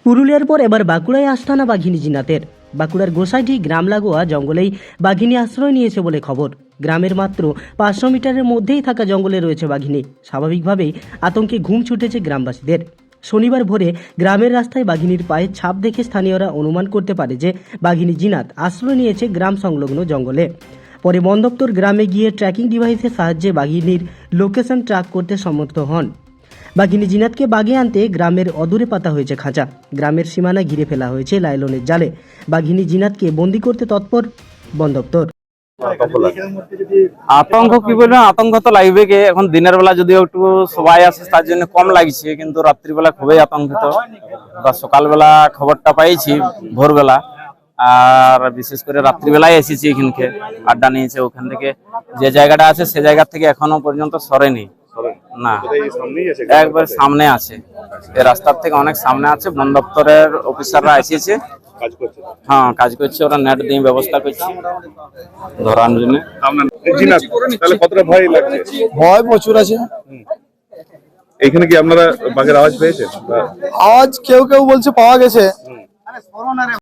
পুরুলিয়ার পর এবার বাঁকুড়ায় আস্তানা বাঘিনী জিনাতের। বাঁকুড়ার গোসাইটি গ্রাম লাগোয়া জঙ্গলেই বাঘিনী আশ্রয় নিয়েছে বলে খবর। গ্রামের মাত্র 500 মিটারের মধ্যেই থাকা জঙ্গলে রয়েছে বাঘিনী। স্বাভাবিকভাবেই আতঙ্কে ঘুম ছুটেছে গ্রামবাসীদের। শনিবার ভোরে গ্রামের রাস্তায় বাঘিনীর পায়ের ছাপ দেখে স্থানীয়রা অনুমান করতে পারে যে বাঘিনী জিনাত আশ্রয় নিয়েছে গ্রাম সংলগ্ন জঙ্গলে। পরে বন দপ্তর গ্রামে গিয়ে ট্র্যাকিং ডিভাইসের সাহায্যে বাঘিনীর লোকেশন ট্র্যাক করতে সমর্থ হন। বাঘিনী জিনাতকে বাগে আনতে গ্রামের অদূরে পাতা হয়েছে খাঁচা। গ্রামের সীমানা ঘিরে ফেলা হয়েছে লাইলনের জালে। বাঘিনী জিনাতকে বন্দি করতে তৎপর বন দপ্তর। আতঙ্ক কি বলবো, আতঙ্ক তো লাগবে কি। এখন দিনের বেলা যদিও একটু সবাই আসে তার জন্য কম লাগছে, কিন্তু রাত্রিবেলা খুবই আতঙ্কিত। সকালবেলা খবরটা পাইছি ভোরবেলা, আর বিশেষ করে রাত্রিবেলায় এসেছি এখানকে, আড্ডা নিয়েছে। ওখান থেকে যে জায়গাটা আছে সে জায়গা থেকে এখনো পর্যন্ত সরেনি না, একবার সামনে আছে, এই রাস্তার থেকে অনেক সামনে আছে। বন দপ্তরের অফিসাররা এসেছে, হ্যাঁ কাজ করছে, ওরা নেট দিয়ে ব্যবস্থা করছে ধরার জন্য। কতটা ভয় লাগছে? ভয় প্রচুর আছে। এখানে কি আপনারা বাঘের আওয়াজ পেয়েছেন? আওয়াজ কেউ কেউ বলছে পাওয়া গেছে।